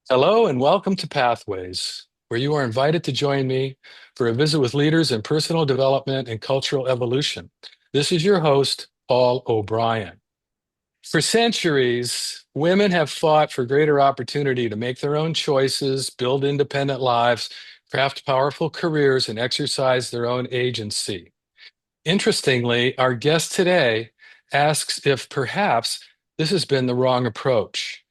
Hello and welcome to Pathways, where you are invited to join me for a visit with leaders in personal development and cultural evolution. This is your host, Paul O'Brien. For centuries, women have fought for greater opportunity to make their own choices, build independent lives, craft powerful careers, and exercise their own agency. Interestingly, our guest today asks if perhaps this has been the wrong approach.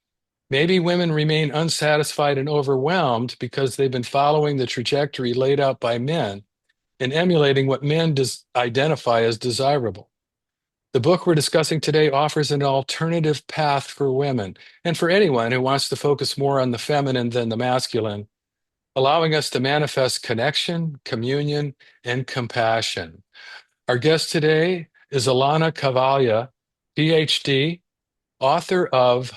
Maybe women remain unsatisfied and overwhelmed because they've been following the trajectory laid out by men and emulating what men identify as desirable. The book we're discussing today offers an alternative path for women and for anyone who wants to focus more on the feminine than the masculine, allowing us to manifest connection, communion, and compassion. Our guest today is Alanna Kaivalya, PhD, author of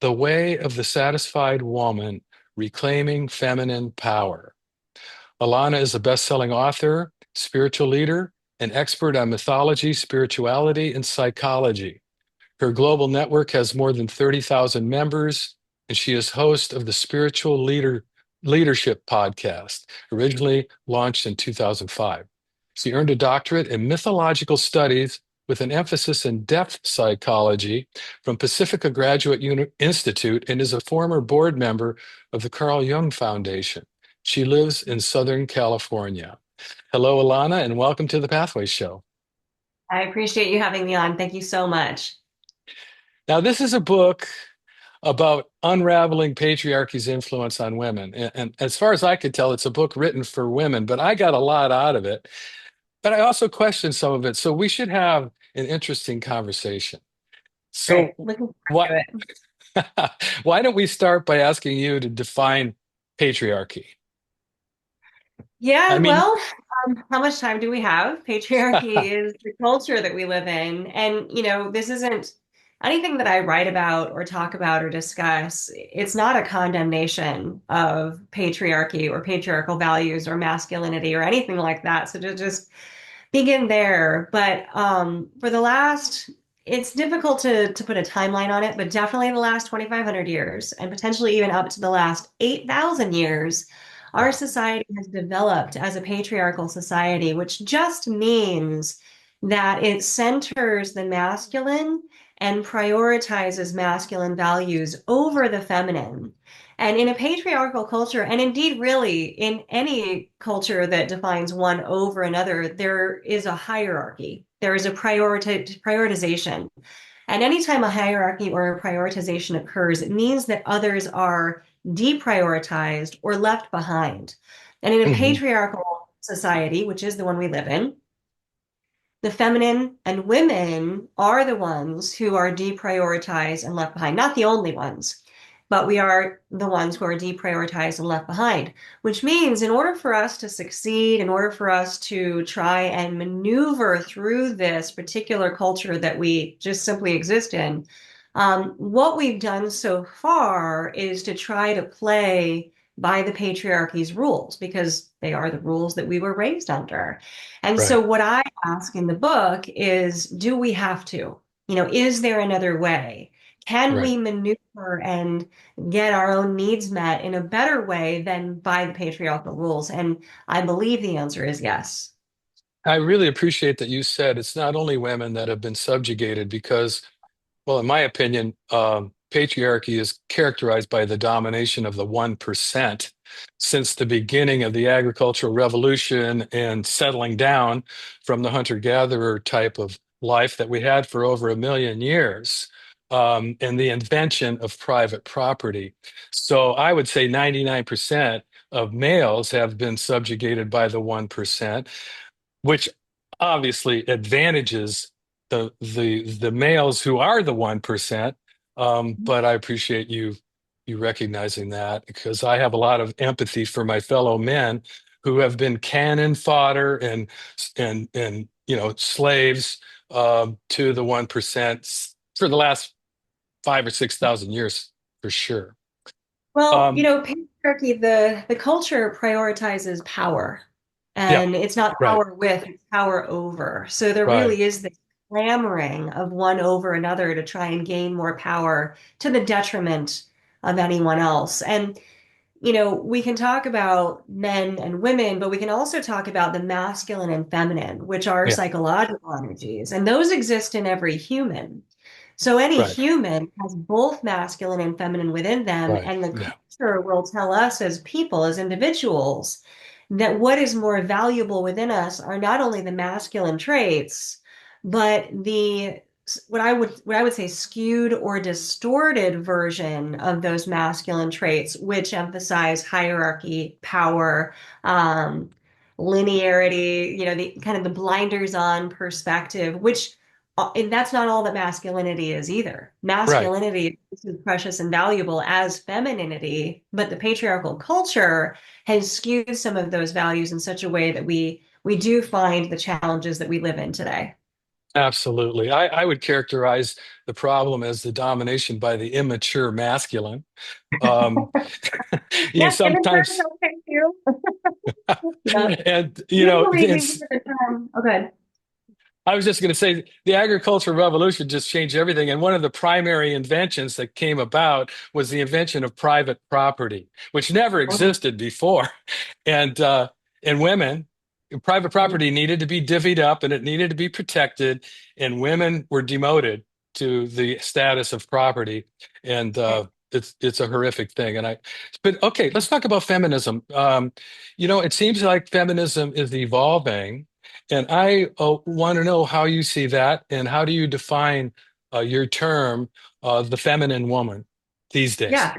The Way of the Satisfied Woman, Reclaiming Feminine Power. Alanna is a best-selling author, spiritual leader, and expert on mythology, spirituality, and psychology. Her global network has more than 30,000 members, and she is host of the Leadership Podcast, originally launched in 2005. She earned a doctorate in mythological studies with an emphasis in depth psychology from Pacifica Graduate Institute and is a former board member of the Carl Jung Foundation. She lives in Southern California. Hello, Alanna, and welcome to the Pathways Show. I appreciate you having me on. Thank you so much. Now, this is a book about unraveling patriarchy's influence on women. And as far as I could tell, it's a book written for women, but I got a lot out of it. But I also questioned some of it. So we should have an interesting conversation. Great. So Looking forward what, to it. why don't we start by asking you to define patriarchy? I Yeah, mean, well, how much time do we have? Patriarchy is the culture that we live in. And, this isn't anything that I write about or talk about or discuss. It's not a condemnation of patriarchy or patriarchal values or masculinity or anything like that. So to just begin there. But for the last, it's difficult to put a timeline on it, but definitely the last 2,500 years and potentially even up to the last 8,000 years, our wow, society has developed as a patriarchal society, which just means that it centers the masculine and prioritizes masculine values over the feminine. And in a patriarchal culture, and indeed, really, in any culture that defines one over another, there is a hierarchy. There is a prioritization. And anytime a hierarchy or a prioritization occurs, it means that others are deprioritized or left behind. And in a mhm, patriarchal society, which is the one we live in, the feminine and women are the ones who are deprioritized and left behind. Not the only ones, but we are the ones who are deprioritized and left behind, which means in order for us to succeed, in order for us to try and maneuver through this particular culture that we just simply exist in, what we've done so far is to try to play by the patriarchy's rules because they are the rules that we were raised under. And so, right, what I ask in the book is, do we have to? Is there another way? Can right. we maneuver and get our own needs met in a better way than by the patriarchal rules? And I believe the answer is yes. I really appreciate that you said it's not only women that have been subjugated because, well, in my opinion, patriarchy is characterized by the domination of the 1% since the beginning of the agricultural revolution and settling down from the hunter-gatherer type of life that we had for over a million years, and the invention of private property. So I would say 99% of males have been subjugated by the 1%, which obviously advantages the males who are the 1%. But I appreciate you recognizing that because I have a lot of empathy for my fellow men who have been cannon fodder and slaves to the 1% for the last 5 or 6 thousand years for sure. Well, Um, patriarchy, the culture prioritizes power. yeah, And it's not right, power with, it's power over. So there right. really is this clamoring of one over another to try and gain more power to the detriment of anyone else. And we can talk about men and women, but we can also talk about the masculine and feminine, which are Yeah. psychological energies, and those exist in every human. So any Right. human has both masculine and feminine within them, Right. and the Yeah. culture will tell us as people, as individuals, that what is more valuable within us are not only the masculine traits, but the what I would say skewed or distorted version of those masculine traits, which emphasize hierarchy, power, um, linearity, the kind of the blinders on perspective, which and that's not all that masculinity is either. Right. Masculinity is as precious and valuable as femininity, but the patriarchal culture has skewed some of those values in such a way that we do find the challenges that we live in today. Absolutely. I would characterize the problem as the domination by the immature masculine. Um, Yeah, immature is sometimes, okay too. Yeah. and Usually we use it's. the term, oh, good. I was just going to say the agricultural revolution just changed everything. And one of the primary inventions that came about was the invention of private property, which never existed before. And women, private property needed to be divvied up and it needed to be protected. And women were demoted to the status of property. And it's a horrific thing. But okay, let's talk about feminism. It seems like feminism is evolving. And I want to know how you see that and how do you define your term, the feminine woman these days? Yeah.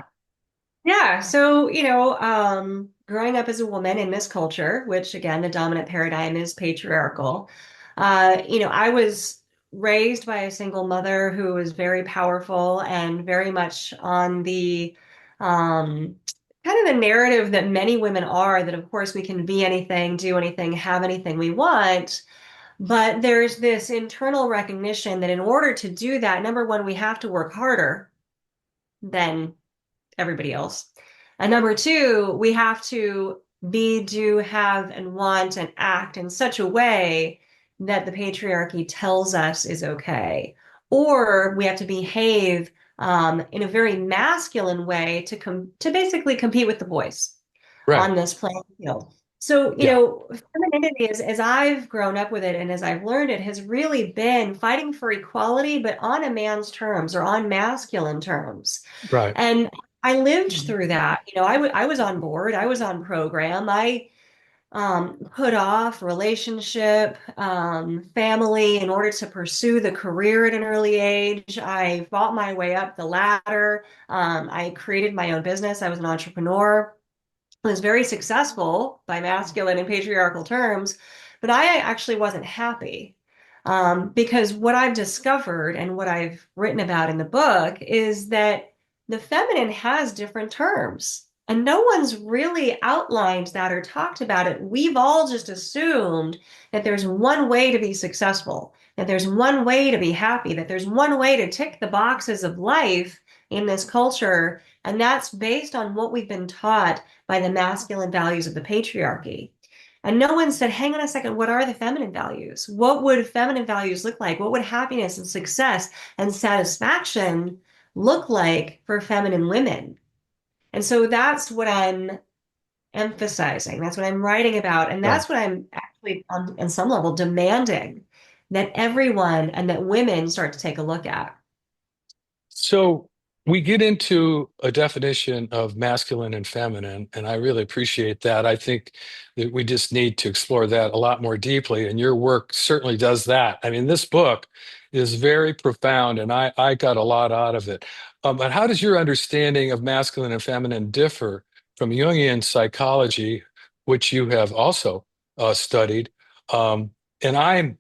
Yeah. So, growing up as a woman in this culture, which again, the dominant paradigm is patriarchal, I was raised by a single mother who was very powerful and very much on the um, kind of the narrative that many women are, that of course we can be anything, do anything, have anything we want. But there's this internal recognition that in order to do that, number one, we have to work harder than everybody else. And number two, we have to be, do, have, and want and act in such a way that the patriarchy tells us is okay. Or we have to behave in a very masculine way to basically compete with the boys Right. on this playing field. So, Yeah. femininity as I've grown up with it and as I've learned it has really been fighting for equality, but on a man's terms or on masculine terms. Right. And I lived through that. I was on board, I was on program. I put off relationship, family in order to pursue the career at an early age. I fought my way up the ladder. I created my own business. I was an entrepreneur, was very successful by masculine and patriarchal terms, but I actually wasn't happy. Because what I've discovered and what I've written about in the book is that the feminine has different terms. And no one's really outlined that or talked about it. We've all just assumed that there's one way to be successful, that there's one way to be happy, that there's one way to tick the boxes of life in this culture. And that's based on what we've been taught by the masculine values of the patriarchy. And no one said, hang on a second, what are the feminine values? What would feminine values look like? What would happiness and success and satisfaction look like for feminine women? And so that's what I'm emphasizing. That's what I'm writing about. And Right. that's what I'm actually, on some level, demanding that everyone and that women start to take a look at. So we get into a definition of masculine and feminine, and I really appreciate that. I think that we just need to explore that a lot more deeply, and your work certainly does that. I mean, this book is very profound, and I got a lot out of it. But how does your understanding of masculine and feminine differ from Jungian psychology, which you have also studied? Um, and I'm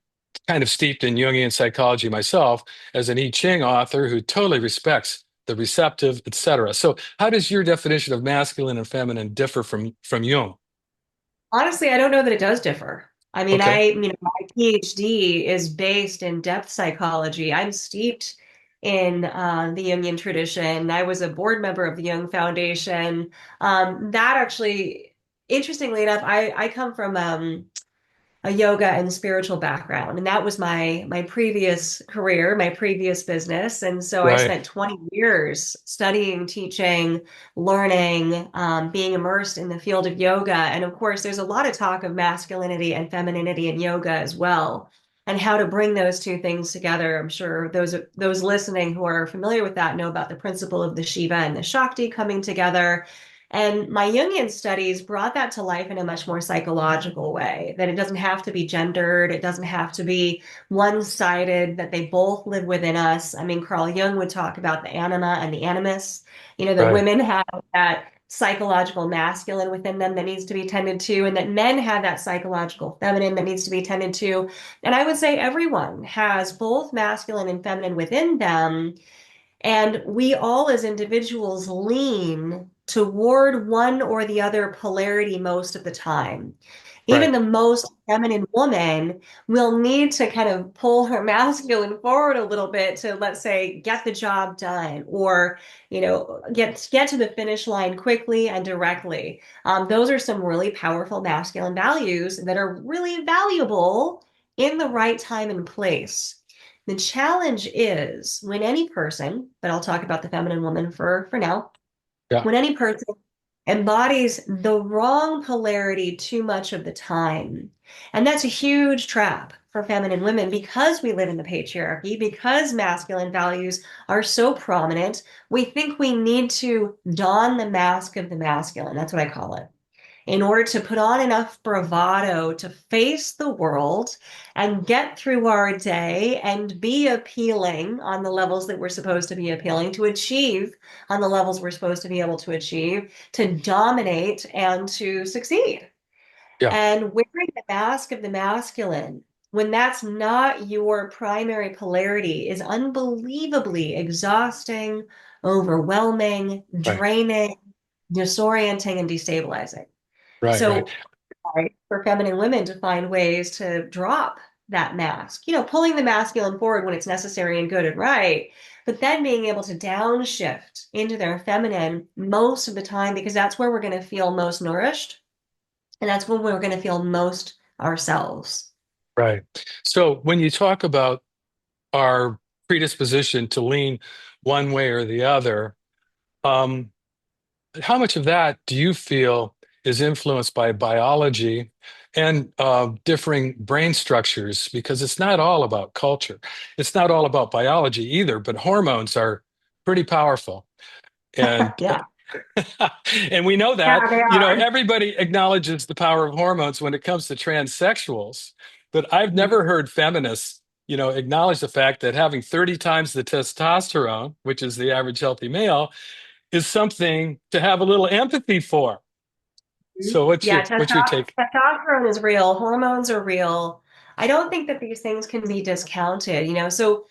kind of steeped in Jungian psychology myself as an I Ching author who totally respects the receptive, etc. So, how does your definition of masculine and feminine differ from Jung? Honestly, I don't know that it does differ. I mean, Okay, my PhD is based in depth psychology. I'm steeped in the Jungian tradition. I was a board member of the Jung Foundation. That actually, interestingly enough, I come from a yoga and spiritual background, and that was my previous career, my previous business. And so I Right. spent 20 years studying, teaching, learning, being immersed in the field of yoga. And of course, there's a lot of talk of masculinity and femininity in yoga as well, and how to bring those two things together. I'm sure those listening who are familiar with that know about the principle of the Shiva and the Shakti coming together. And my Jungian studies brought that to life in a much more psychological way, that it doesn't have to be gendered, it doesn't have to be one-sided, that they both live within us. I mean, Carl Jung would talk about the anima and the animus, that Right. women have that psychological masculine within them that needs to be tended to, and that men have that psychological feminine that needs to be tended to. And I would say everyone has both masculine and feminine within them. And we all, as individuals, lean toward one or the other polarity most of the time. Even Right. the most feminine woman will need to kind of pull her masculine forward a little bit to, let's say, get the job done, or get to the finish line quickly and directly. Those are some really powerful masculine values that are really valuable in the right time and place. The challenge is when any person, but I'll talk about the feminine woman for now, Yeah. when any person embodies the wrong polarity too much of the time. And that's a huge trap for feminine women because we live in the patriarchy, because masculine values are so prominent. We think we need to don the mask of the masculine. That's what I call it, in order to put on enough bravado to face the world and get through our day and be appealing on the levels that we're supposed to be appealing, to achieve on the levels we're supposed to be able to achieve, to dominate and to succeed. Yeah. And wearing the mask of the masculine, when that's not your primary polarity, is unbelievably exhausting, overwhelming, Right. draining, disorienting, and destabilizing. Right. Right. So, right, for feminine women to find ways to drop that mask, pulling the masculine forward when it's necessary and good and right, but then being able to downshift into their feminine most of the time, because that's where we're going to feel most nourished, and that's when we're going to feel most ourselves. Right. So when you talk about our predisposition to lean one way or the other, um, how much of that do you feel is influenced by biology and differing brain structures? Because it's not all about culture. It's not all about biology either, but hormones are pretty powerful. And Yeah, and we know that, yeah, they are. everybody acknowledges the power of hormones when it comes to transsexuals, but I've never heard feminists, acknowledge the fact that having 30 times the testosterone, which is the average healthy male, is something to have a little empathy for. So what's Yeah, your take? testosterone is real, hormones are real. I don't think that these things can be discounted, so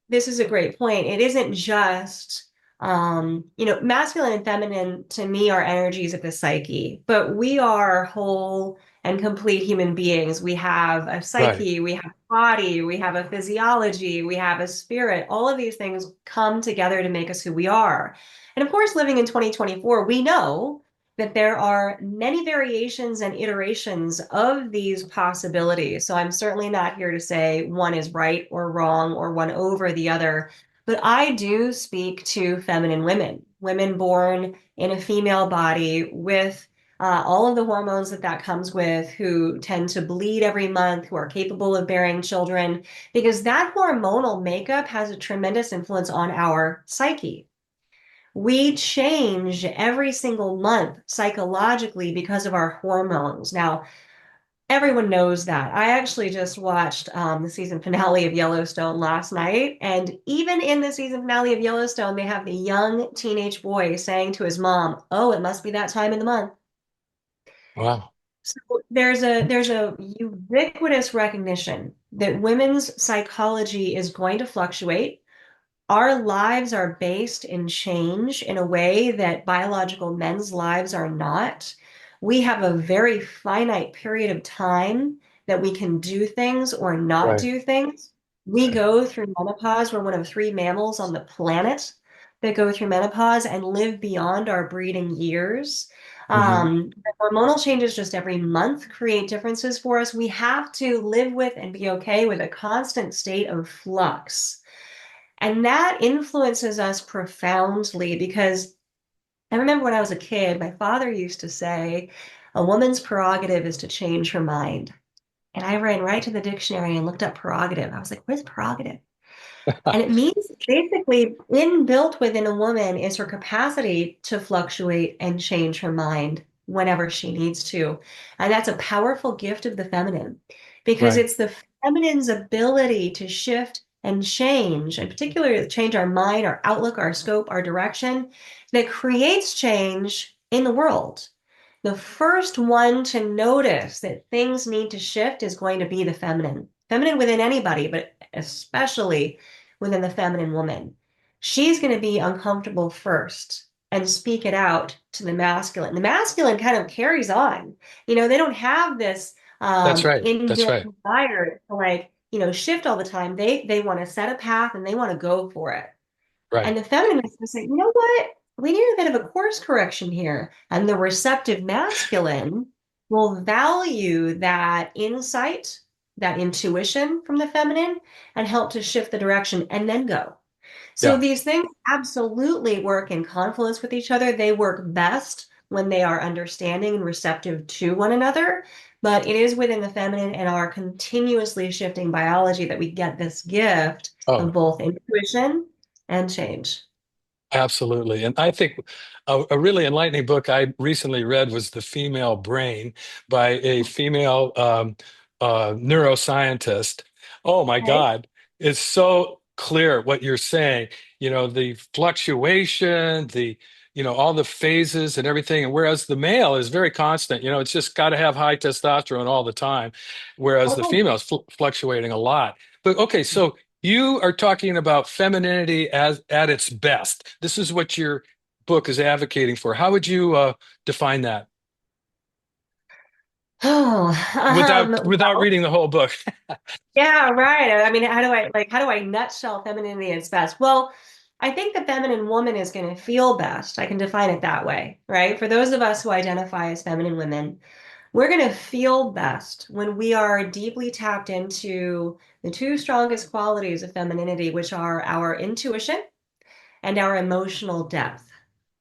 this is a great point. It isn't just, masculine and feminine to me are energies of the psyche, but we are whole and complete human beings. We have a Right, psyche, we have a body, we have a physiology, we have a spirit. All of these things come together to make us who we are. And of course, living in 2024, we know that there are many variations and iterations of these possibilities. So I'm certainly not here to say one is right or wrong or one over the other, but I do speak to feminine women, women born in a female body with all of the hormones that comes with, who tend to bleed every month, who are capable of bearing children, because that hormonal makeup has a tremendous influence on our psyche. We change every single month psychologically because of our hormones. Now, everyone knows that. I actually just watched the season finale of Yellowstone last night. And even in the season finale of Yellowstone, they have the young teenage boy saying to his mom, "Oh, it must be that time in the month." wow, So there's a ubiquitous recognition that women's psychology is going to fluctuate. Our lives are based in change in a way that biological men's lives are not. We have a very finite period of time that we can do things or not right, do things. We right, go through menopause. We're one of three mammals on the planet that go through menopause and live beyond our breeding years. Hmm. The hormonal changes just every month create differences for us. We have to live with and be okay with a constant state of flux. And that influences us profoundly because I remember when I was a kid, my father used to say, a woman's prerogative is to change her mind. And I ran right to the dictionary and looked up prerogative. I was like, what is prerogative? And it means basically inbuilt within a woman is her capacity to fluctuate and change her mind whenever she needs to. And that's a powerful gift of the feminine because Right. it's the feminine's ability to shift and change, and particularly change our mind, our outlook, our scope, our direction, that creates change in the world. The first one to notice that things need to shift is going to be the feminine. Feminine within anybody, but especially within the feminine woman. She's going to be uncomfortable first and speak it out to the masculine. The masculine kind of carries on. They don't have this That's right. That's inbuilt right. desire to shift all the time. They want to set a path and they want to go for it. Right. And the feminine is going to say, you know what? We need a bit of a course correction here. And the receptive masculine will value that insight, that intuition from the feminine, and help to shift the direction and then go. So Yeah. these things absolutely work in confluence with each other. They work best when they are understanding and receptive to one another. But it is within the feminine and our continuously shifting biology that we get this gift of Oh, both intuition and change. absolutely. And I think a really enlightening book I recently read was The Female Brain by a female neuroscientist. Oh my Okay. God. It's so clear what you're saying. The fluctuation, all the phases and everything. And whereas the male is very constant, it's just got to have high testosterone all the time, whereas the Okay. female is fluctuating a lot. But okay, so you are talking about femininity as at its best. This is what your book is advocating for. How would you define that Oh, without well, reading the whole book? yeah, right. I mean, how do I nutshell femininity at its best? Well, I think the feminine woman is going to feel best. I can define it that way, right? For those of us who identify as feminine women, we're going to feel best when we are deeply tapped into the two strongest qualities of femininity, which are our intuition and our emotional depth.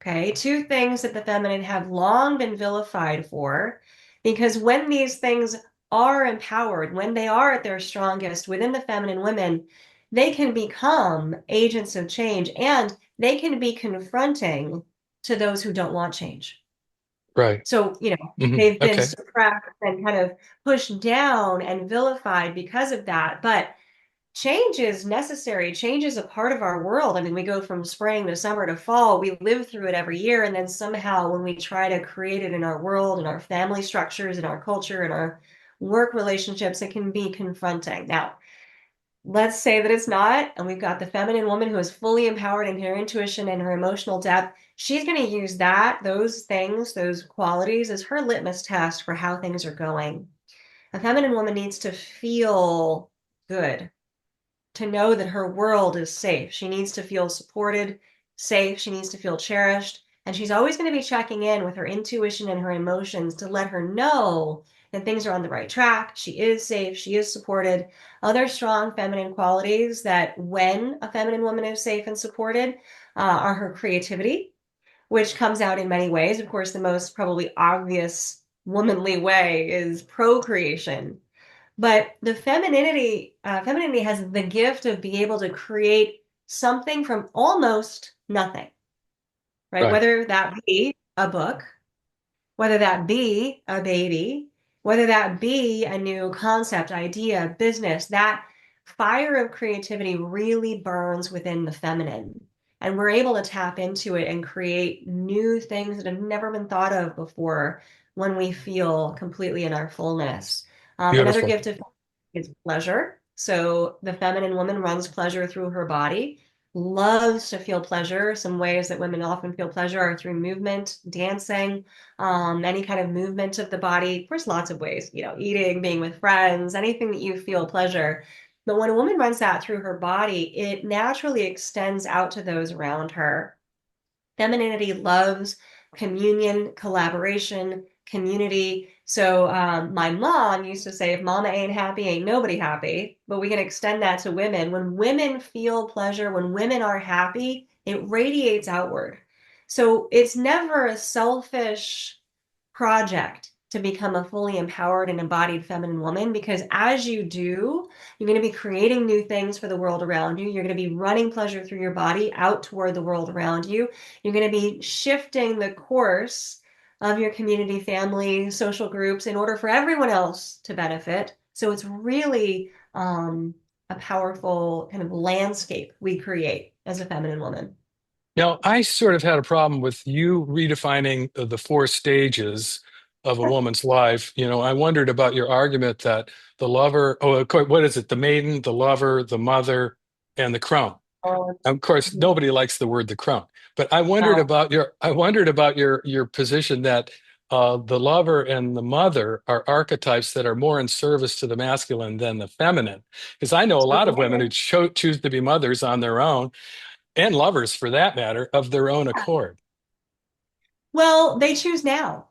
Okay, two things that the feminine have long been vilified for, because when these things are empowered, when they are at their strongest within the feminine women, they can become agents of change and they can be confronting to those who don't want change. Right. So, they've been Okay. suppressed and kind of pushed down and vilified because of that. But change is necessary. Change is a part of our world. I mean, we go from spring to summer to fall. We live through it every year. And then somehow, when we try to create it in our world, in our family structures, in our culture, in our work relationships, it can be confronting. Now, let's say that it's not. And we've got the feminine woman who is fully empowered in her intuition and her emotional depth. She's going to use those things, those qualities as her litmus test for how things are going. A feminine woman needs to feel good to know that her world is safe. She needs to feel supported, safe. She needs to feel cherished. And she's always going to be checking in with her intuition and her emotions to let her know that things are on the right track. She is safe. She is supported. Other strong feminine qualities that when a feminine woman is safe and supported are her creativity, which comes out in many ways. Of course, the most probably obvious womanly way is procreation. But the femininity has the gift of being able to create something from almost nothing, right? Right. Whether that be a book, whether that be a baby, whether that be a new concept, idea, business, that fire of creativity really burns within the feminine. And we're able to tap into it and create new things that have never been thought of before when we feel completely in our fullness. Another Beautiful. gift of is pleasure. So the feminine woman runs pleasure through her body, loves to feel pleasure. Some ways that women often feel pleasure are through movement, dancing, any kind of movement of the body. Of course, lots of ways, eating, being with friends, anything that you feel pleasure. But when a woman runs that through her body, it naturally extends out to those around her. Femininity loves communion, collaboration, community. So my mom used to say, if mama ain't happy, ain't nobody happy. But we can extend that to women. When women feel pleasure, when women are happy, it radiates outward. So it's never a selfish project to become a fully empowered and embodied feminine woman because as you do, you're going to be creating new things for the world around you. You're going to be running pleasure through your body out toward the world around you. You're going to be shifting the course of your community, family, social groups in order for everyone else to benefit. So it's really a powerful kind of landscape we create as a feminine woman. Now, I sort of had a problem with you redefining the four stages of a woman's life. I wondered about your argument that the lover, what is it? The maiden, the lover, the mother, and the crone. Um, Of course, nobody likes the word the crone, but I wondered about your position that the lover and the mother are archetypes that are more in service to the masculine than the feminine. Because I know a lot of women who choose to be mothers on their own, and lovers for that matter, of their own accord. well, they choose now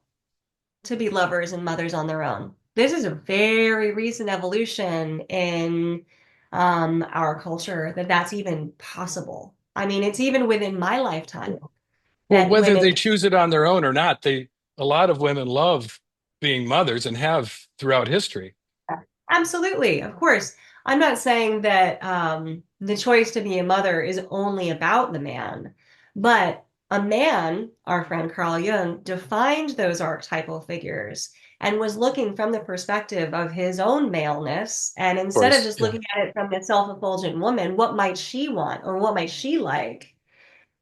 to be lovers and mothers on their own. This is a very recent evolution in our culture that that's even possible. I mean, it's even within my lifetime Well, that whether women. they choose it on their own or not, a lot of women love being mothers and have throughout history. Absolutely, of course. I'm not saying that the choice to be a mother is only about the man, but a man, our friend Carl Jung, defined those archetypal figures and was looking from the perspective of his own maleness. And Of instead of course, just yeah. looking at it from the self-effulgent woman, what might she want or what might she like?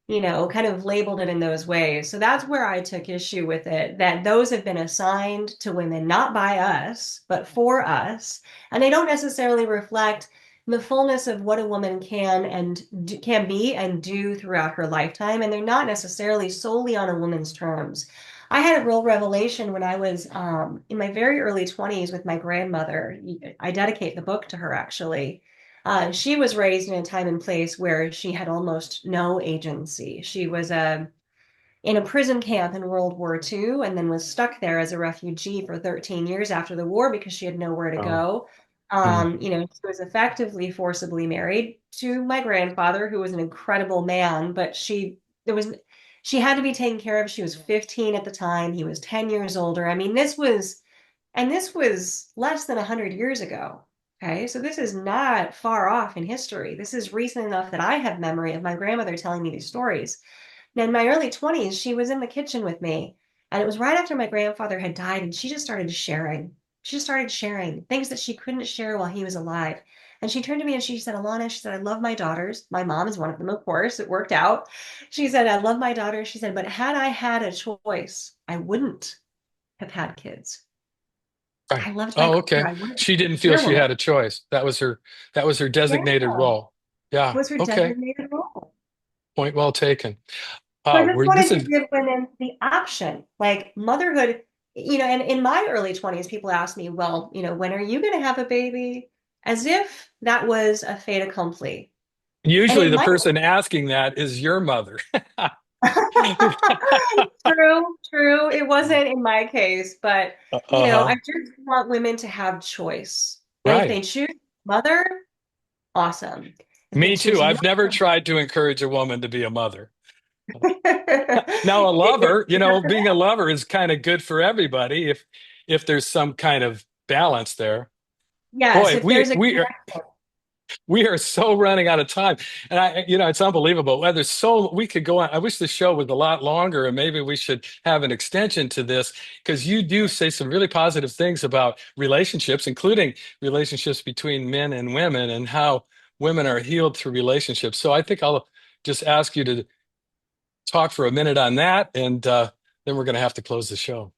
Kind of labeled it in those ways. So that's where I took issue with it, that those have been assigned to women, not by us, but for us. And they don't necessarily reflect the fullness of what a woman can be and do throughout her lifetime. And they're not necessarily solely on a woman's terms. I had a real revelation when I was in my very early 20s with my grandmother. I dedicate the book to her, actually. She was raised in a time and place where she had almost no agency. She was in a prison camp in World War II and then was stuck there as a refugee for 13 years after the war because she had nowhere to Oh, go. mm. She was effectively forcibly married to my grandfather, who was an incredible man, but she had to be taken care of. She was 15 at the time. He was 10 years older. I mean, this was less than 100 years ago. Okay, so this is not far off in history. This is recent enough that I have memory of my grandmother telling me these stories. Now, in my early 20s, she was in the kitchen with me, and it was right after my grandfather had died, and she just started sharing. She just started sharing things that she couldn't share while he was alive. And she turned to me and she said, Alanna, she said, I love my daughters. My mom is one of them, of course. It worked out. She said, I love my daughters. She said, but had I had a choice, I wouldn't have had kids. Right. I loved my Oh, career. okay. I wanted to She be didn't a feel career she woman. had a choice. That was her Yeah, designated role. Yeah. was her Okay. designated role. Point well taken. So I just We're wanted this to is give women the option, like motherhood, and in my early 20s, people asked me, well, when are you going to have a baby? As if that was a fait accompli. And usually it the might. person asking that is your mother. True, true. It wasn't in my case, but I Uh-huh. just want women to have choice. And if they Right. choose mother, awesome. If they Me too. choose I've not. never tried to encourage a woman to be a mother. Now, a lover, being a lover is kind of good for everybody if there's some kind of balance there. Yes, Boy, if there's a we are so running out of time, and it's unbelievable. Whether so we could go on. I wish the show was a lot longer, and maybe we should have an extension to this because you do say some really positive things about relationships, including relationships between men and women, and how women are healed through relationships. So I think I'll just ask you to talk for a minute on that, and then we're going to have to close the show.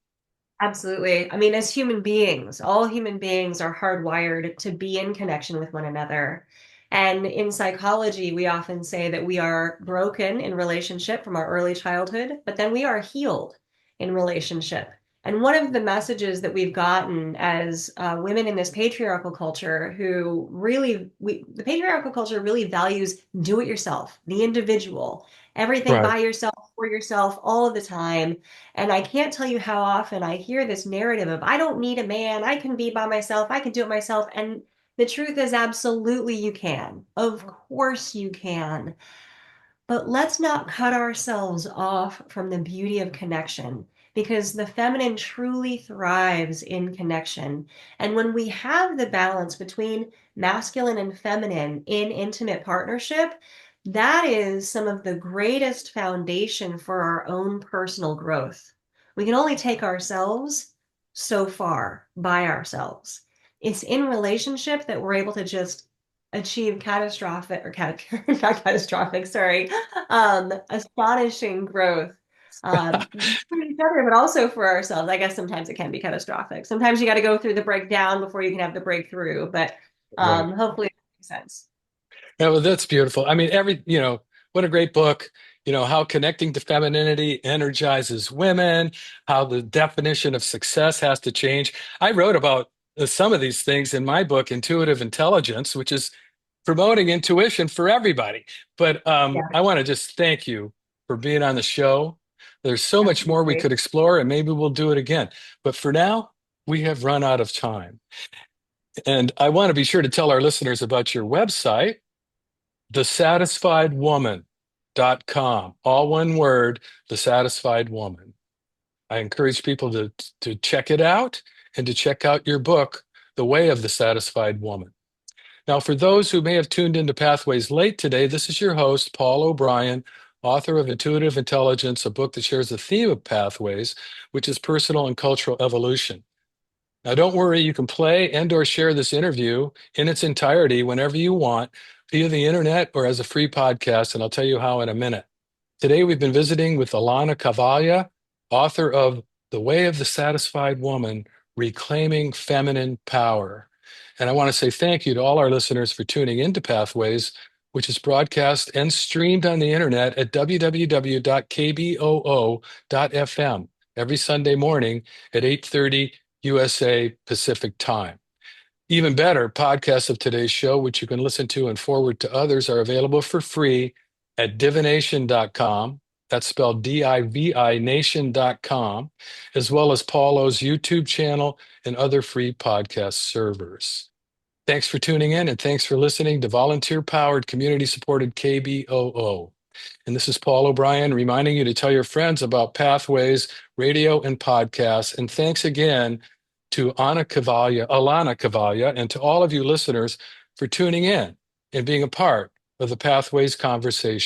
Absolutely. I mean, as human beings, all human beings are hardwired to be in connection with one another. And in psychology, we often say that we are broken in relationship from our early childhood, but then we are healed in relationship. And one of the messages that we've gotten as women in this patriarchal culture, the patriarchal culture really values do it yourself, the individual, everything Right. by yourself, for yourself, all of the time. And I can't tell you how often I hear this narrative of, I don't need a man, I can be by myself, I can do it myself. And the truth is, absolutely, you can. Of course, you can. But let's not cut ourselves off from the beauty of connection because the feminine truly thrives in connection. And when we have the balance between masculine and feminine in intimate partnership, that is some of the greatest foundation for our own personal growth. We can only take ourselves so far by ourselves. It's in relationship that we're able to just achieve catastrophic or not catastrophic, sorry, astonishing growth for each other, but also for ourselves. I guess sometimes it can be catastrophic. Sometimes you got to go through the breakdown before you can have the breakthrough, but Right. hopefully it makes sense. Yeah, well, that's beautiful. I mean, what a great book. How connecting to femininity energizes women, how the definition of success has to change. I wrote about some of these things in my book, Intuitive Intelligence, which is promoting intuition for everybody. But Yeah, I want to just thank you for being on the show. There's so much more we absolutely. could explore, and maybe we'll do it again. But for now, we have run out of time. And I want to be sure to tell our listeners about your website, thesatisfiedwoman.com. All one word, The Satisfied Woman. I encourage people to check it out and to check out your book, The Way of the Satisfied Woman. Now, for those who may have tuned into Pathways late today, this is your host, Paul O'Brien, author of Intuitive Intelligence, a book that shares the theme of pathways, which is personal and cultural evolution. Now, don't worry, you can play and or share this interview in its entirety whenever you want via the internet or as a free podcast, and I'll tell you how in a minute. Today, we've been visiting with Alanna Kaivalya, author of The Way of the Satisfied Woman, Reclaiming Feminine Power. And I want to say thank you to all our listeners for tuning into Pathways, which is broadcast and streamed on the internet at www.kboo.fm every Sunday morning at 8:30 USA Pacific Time. Even better, podcasts of today's show, which you can listen to and forward to others, are available for free at divination.com. That's spelled DIVI nation.com, as well as Paulo's YouTube channel and other free podcast servers. Thanks for tuning in, and thanks for listening to volunteer-powered, community-supported KBOO. And this is Paul O'Brien reminding you to tell your friends about Pathways, radio, and podcasts. And thanks again to Alanna Kaivalya, and to all of you listeners for tuning in and being a part of the Pathways conversation.